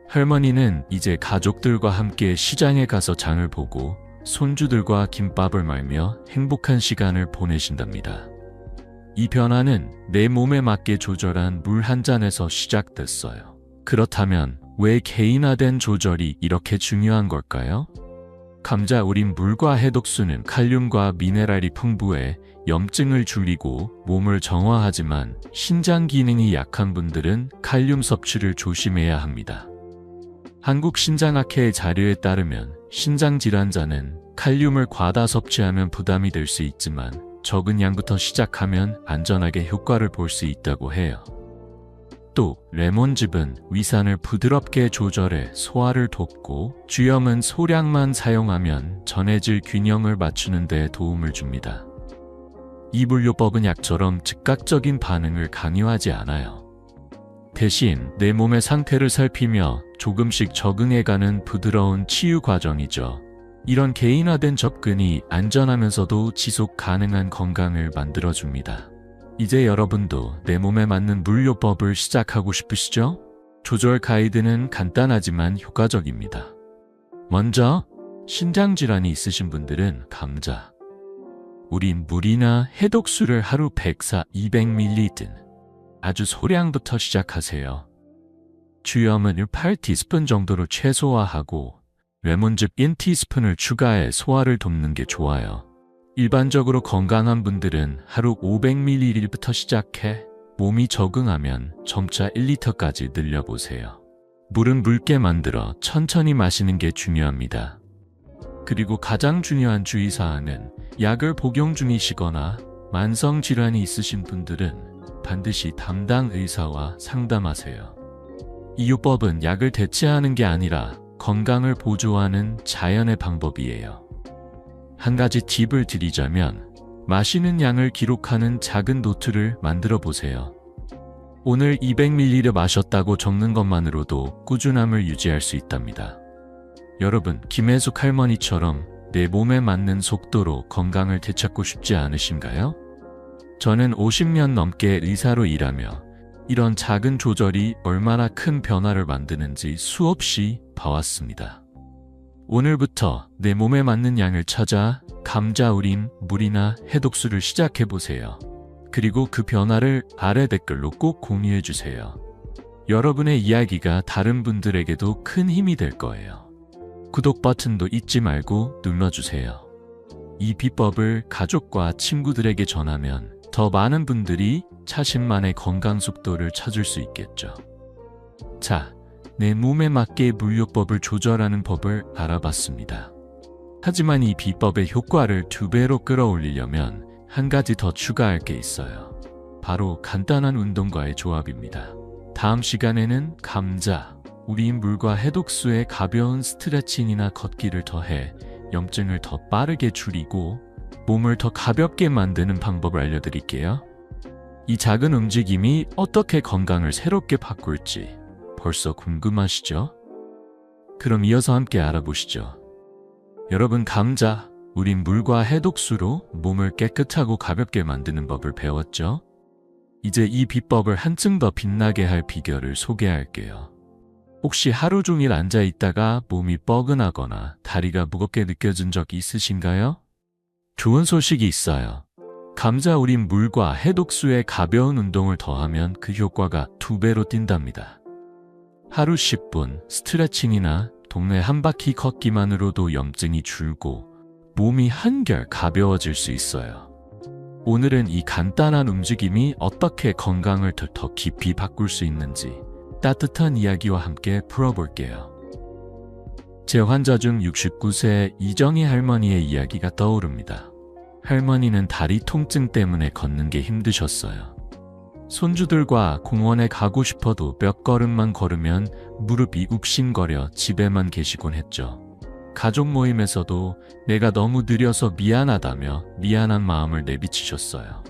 할머니는 이제 가족들과 함께 시장에 가서 장을 보고 손주들과 김밥을 말며 행복한 시간을 보내신답니다. 이 변화는 내 몸에 맞게 조절한 물 한 잔에서 시작됐어요. 그렇다면 왜 개인화된 조절이 이렇게 중요한 걸까요? 감자 우린 물과 해독수는 칼륨과 미네랄이 풍부해 염증을 줄이고 몸을 정화하지만 신장 기능이 약한 분들은 칼륨 섭취를 조심해야 합니다. 한국신장학회의 자료에 따르면 신장질환자는 칼륨을 과다 섭취하면 부담이 될 수 있지만 적은 양부터 시작하면 안전하게 효과를 볼 수 있다고 해요. 또 레몬즙은 위산을 부드럽게 조절해 소화를 돕고 주염은 소량만 사용하면 전해질 균형을 맞추는 데 도움을 줍니다. 이 물요법은 약처럼 즉각적인 반응을 강요하지 않아요. 대신 내 몸의 상태를 살피며 조금씩 적응해가는 부드러운 치유 과정이죠. 이런 개인화된 접근이 안전하면서도 지속 가능한 건강을 만들어줍니다. 이제 여러분도 내 몸에 맞는 물요법을 시작하고 싶으시죠? 조절 가이드는 간단하지만 효과적입니다. 먼저 신장질환이 있으신 분들은 감자. 우린 물이나 해독수를 하루 100사 200ml 등 아주 소량부터 시작하세요. 주염은 8티스푼 정도로 최소화하고 레몬즙 1티스푼을 추가해 소화를 돕는 게 좋아요. 일반적으로 건강한 분들은 하루 500ml부터 시작해 몸이 적응하면 점차 1리터까지 늘려보세요. 물은 묽게 만들어 천천히 마시는 게 중요합니다. 그리고 가장 중요한 주의사항은 약을 복용 중이시거나 만성질환이 있으신 분들은 반드시 담당 의사와 상담하세요. 이 요법은 약을 대체하는 게 아니라 건강을 보조하는 자연의 방법이에요. 한 가지 팁을 드리자면 마시는 양을 기록하는 작은 노트를 만들어 보세요. 오늘 200ml 마셨다고 적는 것만으로도 꾸준함을 유지할 수 있답니다. 여러분, 김혜숙 할머니처럼 내 몸에 맞는 속도로 건강을 되찾고 싶지 않으신가요? 저는 50년 넘게 의사로 일하며 이런 작은 조절이 얼마나 큰 변화를 만드는지 수없이 봐왔습니다. 오늘부터 내 몸에 맞는 양을 찾아 감자 우림, 물이나 해독수를 시작해보세요. 그리고 그 변화를 아래 댓글로 꼭 공유해주세요. 여러분의 이야기가 다른 분들에게도 큰 힘이 될 거예요. 구독 버튼도 잊지 말고 눌러주세요. 이 비법을 가족과 친구들에게 전하면 더 많은 분들이 자신만의 건강 속도를 찾을 수 있겠죠. 자, 내 몸에 맞게 물요법을 조절하는 법을 알아봤습니다. 하지만 이 비법의 효과를 2배로 끌어올리려면 한 가지 더 추가할 게 있어요. 바로 간단한 운동과의 조합입니다. 다음 시간에는 감자, 우린 물과 해독수에 가벼운 스트레칭이나 걷기를 더해 염증을 더 빠르게 줄이고 몸을 더 가볍게 만드는 방법을 알려드릴게요. 이 작은 움직임이 어떻게 건강을 새롭게 바꿀지 벌써 궁금하시죠? 그럼 이어서 함께 알아보시죠. 여러분, 감자, 우린 물과 해독수로 몸을 깨끗하고 가볍게 만드는 법을 배웠죠? 이제 이 비법을 한층 더 빛나게 할 비결을 소개할게요. 혹시 하루 종일 앉아 있다가 몸이 뻐근하거나 다리가 무겁게 느껴진 적 있으신가요? 좋은 소식이 있어요. 감자 우린 물과 해독수에 가벼운 운동을 더하면 그 효과가 2배로 뛴답니다. 하루 10분 스트레칭이나 동네 한 바퀴 걷기만으로도 염증이 줄고 몸이 한결 가벼워질 수 있어요. 오늘은 이 간단한 움직임이 어떻게 건강을 더 깊이 바꿀 수 있는지 따뜻한 이야기와 함께 풀어볼게요. 제 환자 중 69세 이정희 할머니의 이야기가 떠오릅니다. 할머니는 다리 통증 때문에 걷는 게 힘드셨어요. 손주들과 공원에 가고 싶어도 몇 걸음만 걸으면 무릎이 욱신거려 집에만 계시곤 했죠. 가족 모임에서도 내가 너무 느려서 미안하다며 미안한 마음을 내비치셨어요.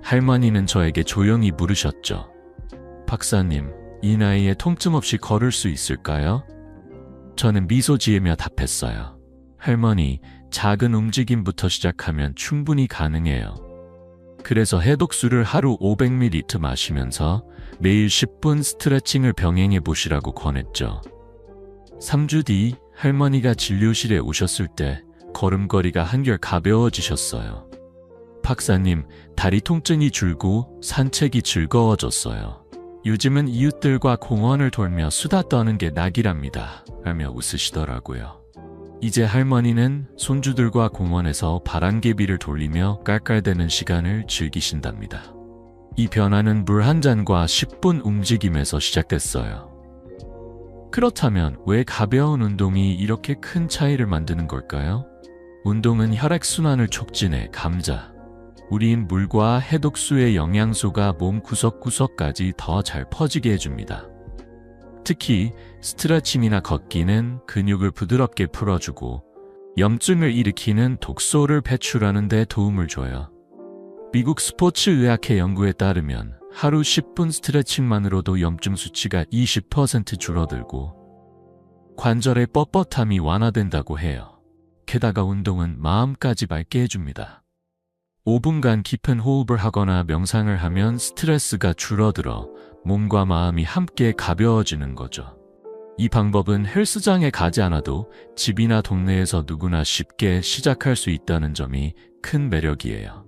할머니는 저에게 조용히 물으셨죠. 박사님, 이 나이에 통증 없이 걸을 수 있을까요? 저는 미소 지으며 답했어요. 할머니, 작은 움직임부터 시작하면 충분히 가능해요. 그래서 해독수를 하루 500ml 마시면서 매일 10분 스트레칭을 병행해 보시라고 권했죠. 3주 뒤 할머니가 진료실에 오셨을 때 걸음걸이가 한결 가벼워지셨어요. 박사님, 다리 통증이 줄고 산책이 즐거워졌어요. 요즘은 이웃들과 공원을 돌며 수다 떠는 게 낙이랍니다. 라며 웃으시더라고요. 이제 할머니는 손주들과 공원에서 바람개비를 돌리며 깔깔대는 시간을 즐기신답니다. 이 변화는 물 한 잔과 10분 움직임에서 시작됐어요. 그렇다면 왜 가벼운 운동이 이렇게 큰 차이를 만드는 걸까요? 운동은 혈액순환을 촉진해 감자, 우린 물과 해독수의 영양소가 몸 구석구석까지 더 잘 퍼지게 해줍니다. 특히 스트레칭이나 걷기는 근육을 부드럽게 풀어주고 염증을 일으키는 독소를 배출하는 데 도움을 줘요. 미국 스포츠의학회 연구에 따르면 하루 10분 스트레칭만으로도 염증 수치가 20% 줄어들고 관절의 뻣뻣함이 완화된다고 해요. 게다가 운동은 마음까지 맑게 해줍니다. 5분간 깊은 호흡을 하거나 명상을 하면 스트레스가 줄어들어 몸과 마음이 함께 가벼워지는 거죠. 이 방법은 헬스장에 가지 않아도 집이나 동네에서 누구나 쉽게 시작할 수 있다는 점이 큰 매력이에요.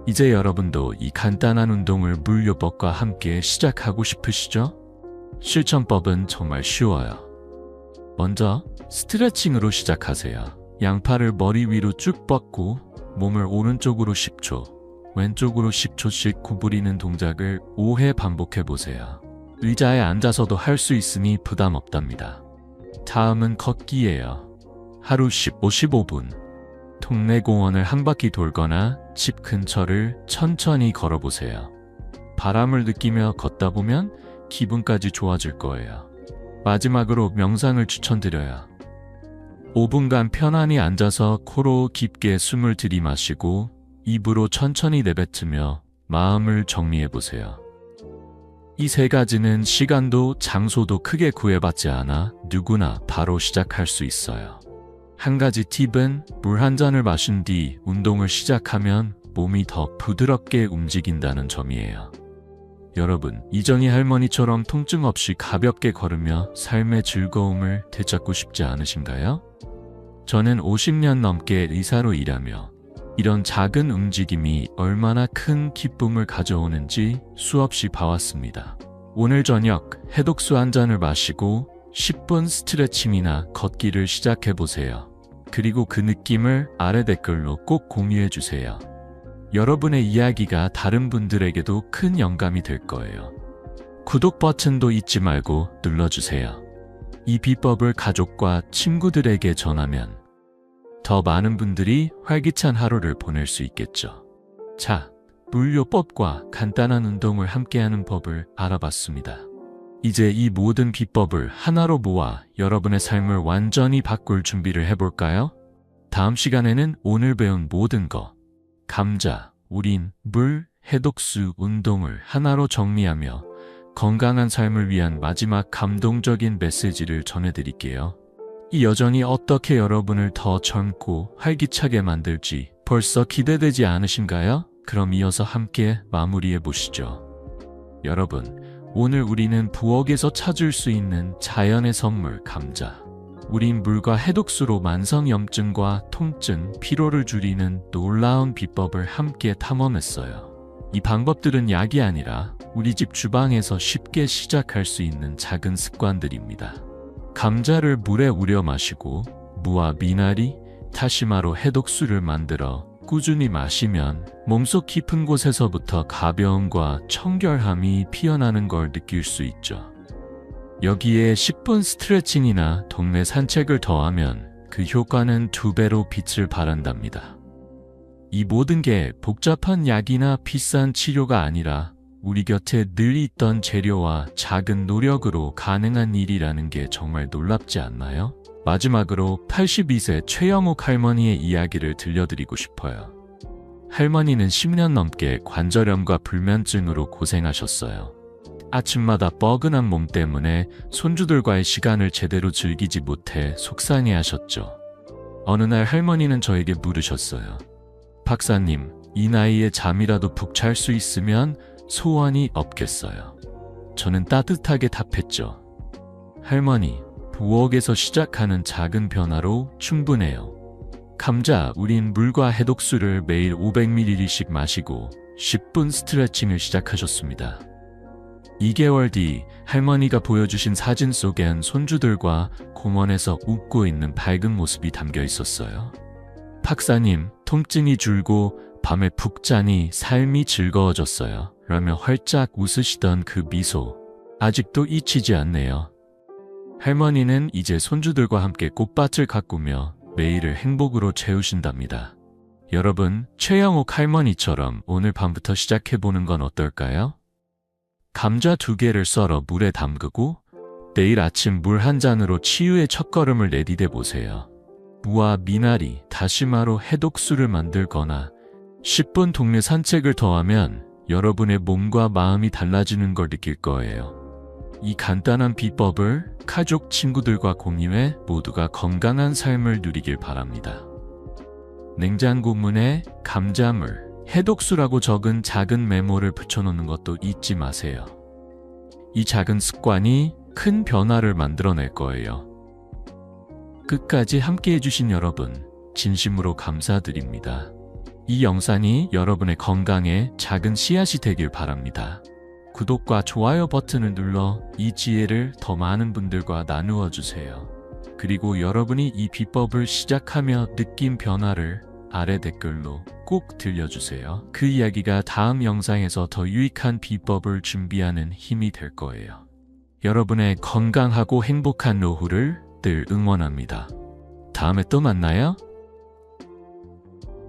이제 여러분도 이 간단한 운동을 물요법과 함께 시작하고 싶으시죠? 실천법은 정말 쉬워요. 먼저 스트레칭으로 시작하세요. 양팔을 머리 위로 쭉 뻗고 몸을 오른쪽으로 10초, 왼쪽으로 10초씩 구부리는 동작을 5회 반복해보세요. 의자에 앉아서도 할 수 있으니 부담 없답니다. 다음은 걷기예요. 하루 15분. 동네 공원을 한 바퀴 돌거나 집 근처를 천천히 걸어보세요. 바람을 느끼며 걷다 보면 기분까지 좋아질 거예요. 마지막으로 명상을 추천드려요. 5분간 편안히 앉아서 코로 깊게 숨을 들이마시고 입으로 천천히 내뱉으며 마음을 정리해보세요. 이 세 가지는 시간도 장소도 크게 구애받지 않아 누구나 바로 시작할 수 있어요. 한 가지 팁은 물 한 잔을 마신 뒤 운동을 시작하면 몸이 더 부드럽게 움직인다는 점이에요. 여러분, 이정희 할머니처럼 통증 없이 가볍게 걸으며 삶의 즐거움을 되찾고 싶지 않으신가요? 저는 50년 넘게 의사로 일하며 이런 작은 움직임이 얼마나 큰 기쁨을 가져오는지 수없이 봐왔습니다. 오늘 저녁 해독수 한 잔을 마시고 10분 스트레칭이나 걷기를 시작해보세요. 그리고 그 느낌을 아래 댓글로 꼭 공유해주세요. 여러분의 이야기가 다른 분들에게도 큰 영감이 될 거예요. 구독 버튼도 잊지 말고 눌러주세요. 이 비법을 가족과 친구들에게 전하면 더 많은 분들이 활기찬 하루를 보낼 수 있겠죠. 자, 물요법과 간단한 운동을 함께하는 법을 알아봤습니다. 이제 이 모든 비법을 하나로 모아 여러분의 삶을 완전히 바꿀 준비를 해볼까요? 다음 시간에는 오늘 배운 모든 것, 감자, 우린, 물, 해독수, 운동을 하나로 정리하며 건강한 삶을 위한 마지막 감동적인 메시지를 전해드릴게요. 이 여정이 어떻게 여러분을 더 젊고 활기차게 만들지 벌써 기대되지 않으신가요? 그럼 이어서 함께 마무리해 보시죠. 여러분, 오늘 우리는 부엌에서 찾을 수 있는 자연의 선물 감자, 우린 물과 해독수로 만성염증과 통증, 피로를 줄이는 놀라운 비법을 함께 탐험했어요. 이 방법들은 약이 아니라 우리 집 주방에서 쉽게 시작할 수 있는 작은 습관들입니다. 감자를 물에 우려 마시고 무와 미나리, 다시마로 해독수를 만들어 꾸준히 마시면 몸속 깊은 곳에서부터 가벼움과 청결함이 피어나는 걸 느낄 수 있죠. 여기에 10분 스트레칭이나 동네 산책을 더하면 그 효과는 2배로 빛을 발한답니다. 이 모든 게 복잡한 약이나 비싼 치료가 아니라 우리 곁에 늘 있던 재료와 작은 노력으로 가능한 일이라는 게 정말 놀랍지 않나요? 마지막으로 82세 최영욱 할머니의 이야기를 들려드리고 싶어요. 할머니는 10년 넘게 관절염과 불면증으로 고생하셨어요. 아침마다 뻐근한 몸 때문에 손주들과의 시간을 제대로 즐기지 못해 속상해하셨죠. 어느 날 할머니는 저에게 물으셨어요. 박사님, 이 나이에 잠이라도 푹 잘 수 있으면 소원이 없겠어요. 저는 따뜻하게 답했죠. 할머니, 부엌에서 시작하는 작은 변화로 충분해요. 감자, 우린 물과 해독수를 매일 500ml씩 마시고 10분 스트레칭을 시작하셨습니다. 2개월 뒤 할머니가 보여주신 사진 속엔 손주들과 공원에서 웃고 있는 밝은 모습이 담겨 있었어요. 박사님, 통증이 줄고 밤에 푹 자니 삶이 즐거워졌어요. 라며 활짝 웃으시던 그 미소, 아직도 잊히지 않네요. 할머니는 이제 손주들과 함께 꽃밭을 가꾸며 매일을 행복으로 채우신답니다. 여러분, 최영욱 할머니처럼 오늘 밤부터 시작해보는 건 어떨까요? 감자 2개를 썰어 물에 담그고 내일 아침 물 한 잔으로 치유의 첫걸음을 내디뎌 보세요. 무와 미나리, 다시마로 해독수를 만들거나 10분 동네 산책을 더하면 여러분의 몸과 마음이 달라지는 걸 느낄 거예요. 이 간단한 비법을 가족, 친구들과 공유해 모두가 건강한 삶을 누리길 바랍니다. 냉장고 문에 감자물, 해독수라고 적은 작은 메모를 붙여놓는 것도 잊지 마세요. 이 작은 습관이 큰 변화를 만들어낼 거예요. 끝까지 함께 해주신 여러분, 진심으로 감사드립니다. 이 영상이 여러분의 건강에 작은 씨앗이 되길 바랍니다. 구독과 좋아요 버튼을 눌러 이 지혜를 더 많은 분들과 나누어 주세요. 그리고 여러분이 이 비법을 시작하며 느낀 변화를 아래 댓글로 꼭 들려주세요. 그 이야기가 다음 영상에서 더 유익한 비법을 준비하는 힘이 될 거예요. 여러분의 건강하고 행복한 노후를 늘 응원합니다. 다음에 또 만나요.